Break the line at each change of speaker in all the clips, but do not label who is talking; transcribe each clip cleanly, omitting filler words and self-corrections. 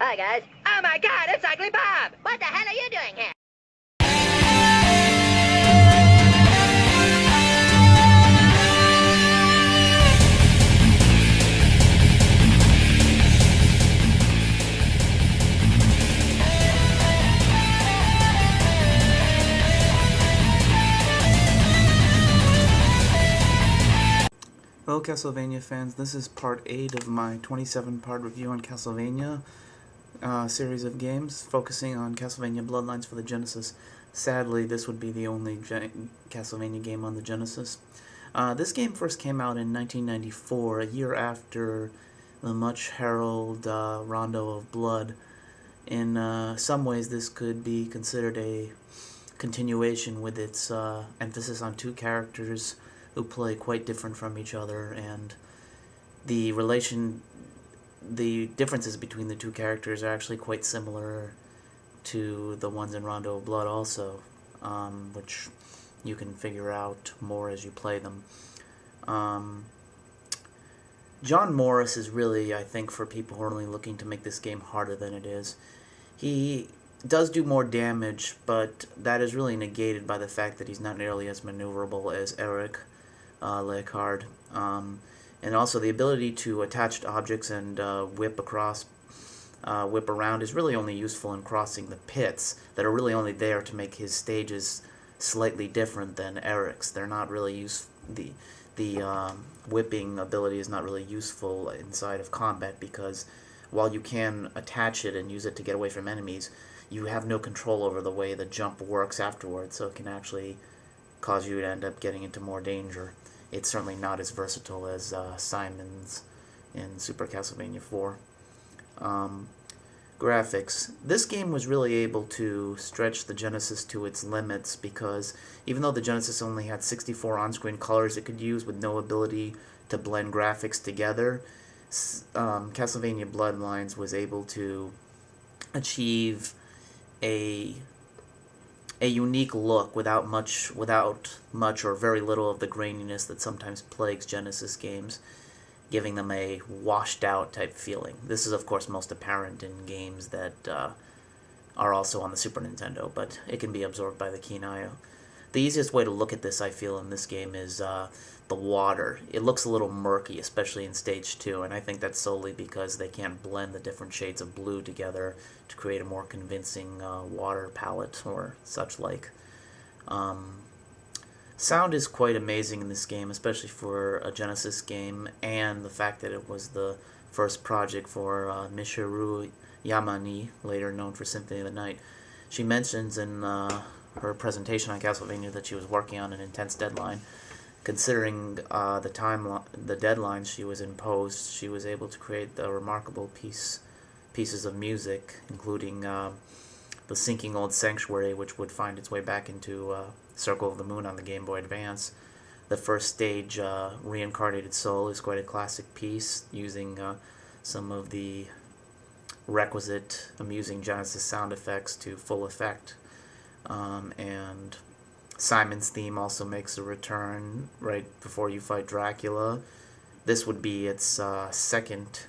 Hi, guys.
Oh my god, it's Ugly Bob!
What the hell are you doing here?
Hello Castlevania fans, this is part 8 of my 27-part review on Castlevania series of games, focusing on Castlevania Bloodlines for the Genesis. Sadly, this would be the only Castlevania game on the Genesis. This game first came out in 1994, a year after the much-heralded Rondo of Blood. In some ways, this could be considered a continuation with its emphasis on two characters who play quite different from each other, and the differences between the two characters are actually quite similar to the ones in Rondo of Blood also, which you can figure out more as you play them. John Morris is really, I think, for people who are only looking to make this game harder than it is. He does do more damage, but that is really negated by the fact that he's not nearly as maneuverable as Eric Leichardt, and also the ability to attach to objects and whip around is really only useful in crossing the pits that are really only there to make his stages slightly different than Eric's. They're not really the whipping ability is not really useful inside of combat, because while you can attach it and use it to get away from enemies, you have no control over the way the jump works afterwards, so it can actually cause you to end up getting into more danger. It's certainly not as versatile as Simon's in Super Castlevania 4. Graphics. This game was really able to stretch the Genesis to its limits, because even though the Genesis only had 64 on-screen colors it could use with no ability to blend graphics together, Castlevania Bloodlines was able to achieve a unique look without much or very little of the graininess that sometimes plagues Genesis games, giving them a washed out type feeling. This is of course most apparent in games that are also on the Super Nintendo, but it can be absorbed by the keen eye. The easiest way to look at this, I feel, in this game is the water. It looks a little murky, especially in Stage 2, and I think that's solely because they can't blend the different shades of blue together to create a more convincing water palette or such like. Sound is quite amazing in this game, especially for a Genesis game, and the fact that it was the first project for Michiru Yamane, later known for Symphony of the Night. She mentions in her presentation on Castlevania that she was working on an intense deadline. Considering the deadlines she was imposed, she was able to create the remarkable pieces of music, including the Sinking Old Sanctuary, which would find its way back into Circle of the Moon on the Game Boy Advance. The first stage, Reincarnated Soul, is quite a classic piece, using some of the requisite amusing Genesis sound effects to full effect. And Simon's theme also makes a return right before you fight Dracula. This would be its second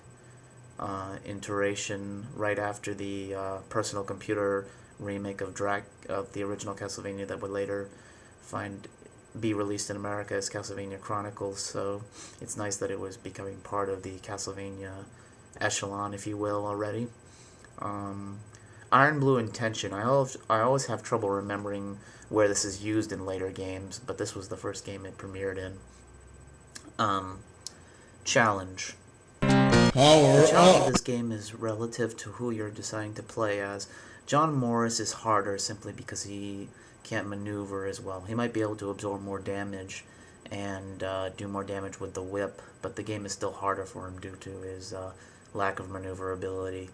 iteration, right after the personal computer remake of the original Castlevania that would later be released in America as Castlevania Chronicles. So it's nice that it was becoming part of the Castlevania echelon, if you will, already. Iron Blue Intention. I always have trouble remembering where this is used in later games, but this was the first game it premiered in. Challenge. The challenge of this game is relative to who you're deciding to play as. John Morris is harder simply because he can't maneuver as well. He might be able to absorb more damage and do more damage with the whip, but the game is still harder for him due to his lack of maneuverability.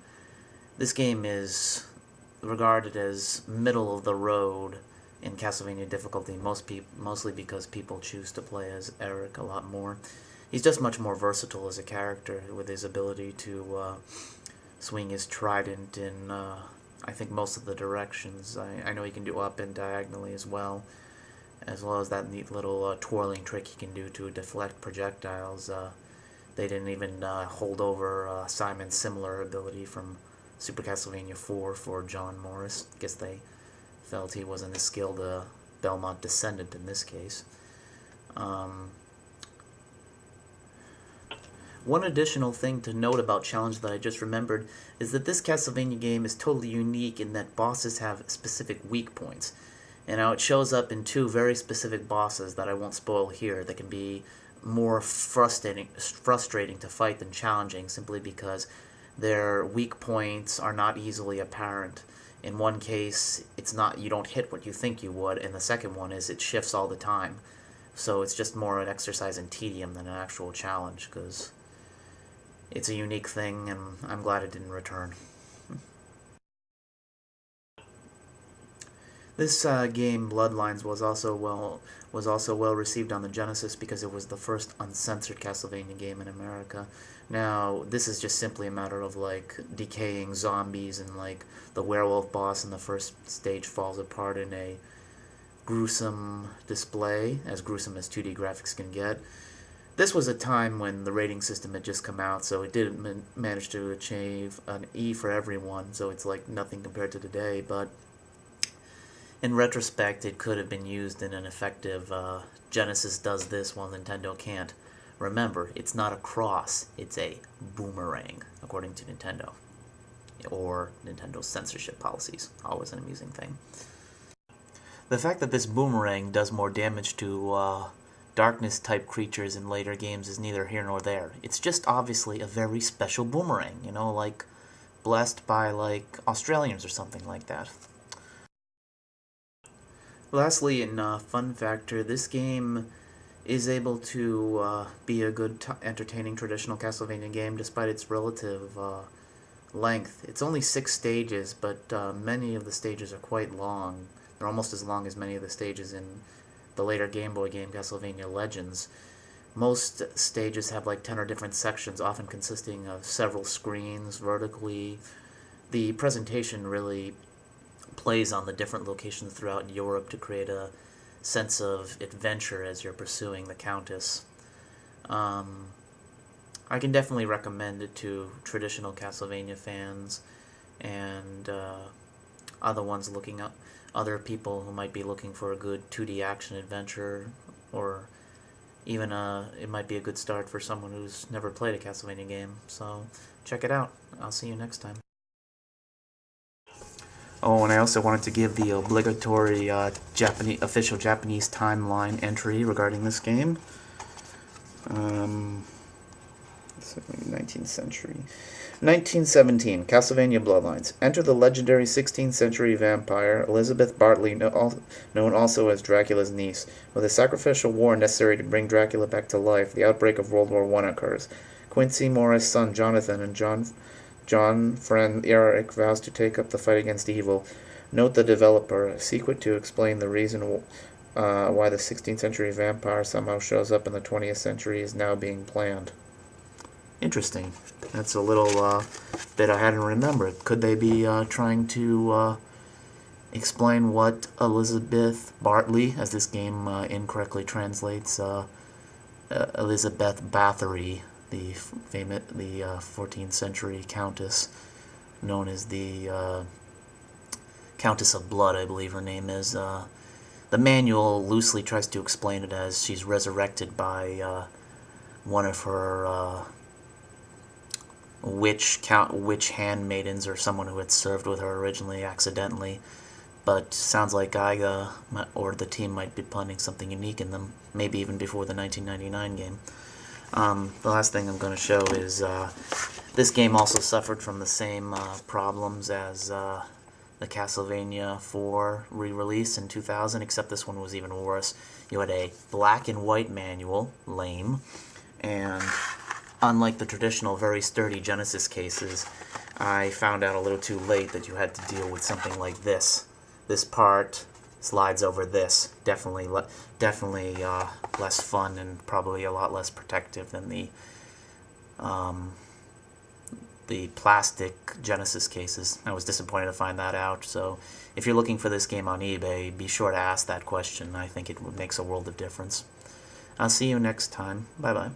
This game is regarded as middle of the road in Castlevania difficulty, mostly because people choose to play as Eric a lot more. He's just much more versatile as a character, with his ability to swing his trident in, I think, most of the directions. I know he can do up and diagonally as well as that neat little twirling trick he can do to deflect projectiles. They didn't even hold over Simon's similar ability from Super Castlevania 4 for John Morris. Guess they felt he wasn't as skilled a Belmont descendant in this case. One additional thing to note about Challenge that I just remembered is that this Castlevania game is totally unique in that bosses have specific weak points. And now it shows up in two very specific bosses that I won't spoil here that can be more frustrating to fight than challenging, simply because their weak points are not easily apparent. In one case, it's not, you don't hit what you think you would, and the second one is it shifts all the time. So it's just more an exercise in tedium than an actual challenge, because it's a unique thing, and I'm glad it didn't return. This game, Bloodlines, was also well received on the Genesis because it was the first uncensored Castlevania game in America. Now, this is just simply a matter of like decaying zombies, and like the werewolf boss in the first stage falls apart in a gruesome display, as gruesome as 2D graphics can get. This was a time when the rating system had just come out, so it didn't manage to achieve an E for everyone, so it's like nothing compared to today, but in retrospect, it could have been used in an effective Genesis does this while Nintendo can't. Remember, it's not a cross, it's a boomerang, according to Nintendo. Or Nintendo's censorship policies. Always an amusing thing. The fact that this boomerang does more damage to darkness-type creatures in later games is neither here nor there. It's just obviously a very special boomerang, you know, like blessed by, like, Australians or something like that. Lastly, in fun factor, this game is able to be a good, entertaining traditional Castlevania game despite its relative length. It's only 6 stages, but many of the stages are quite long. They're almost as long as many of the stages in the later Game Boy game Castlevania Legends. Most stages have like 10 or different sections, often consisting of several screens vertically. The presentation really plays on the different locations throughout Europe to create a sense of adventure as you're pursuing the Countess. I can definitely recommend it to traditional Castlevania fans and other people who might be looking for a good 2D action adventure, or even it might be a good start for someone who's never played a Castlevania game. So check it out. I'll see you next time. Oh, and I also wanted to give the obligatory official Japanese timeline entry regarding this game. 19th century. 1917, Castlevania Bloodlines. Enter the legendary 16th century vampire, Elizabeth Bartley, known also as Dracula's niece. With a sacrificial war necessary to bring Dracula back to life, the outbreak of World War I occurs. Quincy Morris' son Jonathan and John friend Eric vows to take up the fight against evil. Note the developer, a secret to explain the reason why the 16th century vampire somehow shows up in the 20th century is now being planned. Interesting. That's a little bit I hadn't remembered. Could they be trying to explain what Elizabeth Bartley, as this game incorrectly translates, Elizabeth Bathory, the 14th century countess, known as the Countess of Blood, I believe her name is. The manual loosely tries to explain it as she's resurrected by one of her witch handmaidens, or someone who had served with her originally accidentally. But sounds like Gaiga or the team might be planning something unique in them, maybe even before the 1999 game. The last thing I'm going to show is this game also suffered from the same problems as the Castlevania 4 re-release in 2000, except this one was even worse. You had a black and white manual, lame, and unlike the traditional very sturdy Genesis cases, I found out a little too late that you had to deal with something like this. This part slides over this. Definitely less fun and probably a lot less protective than the plastic Genesis cases. I was disappointed to find that out, so if you're looking for this game on eBay, be sure to ask that question. I think it makes a world of difference. I'll see you next time. Bye-bye.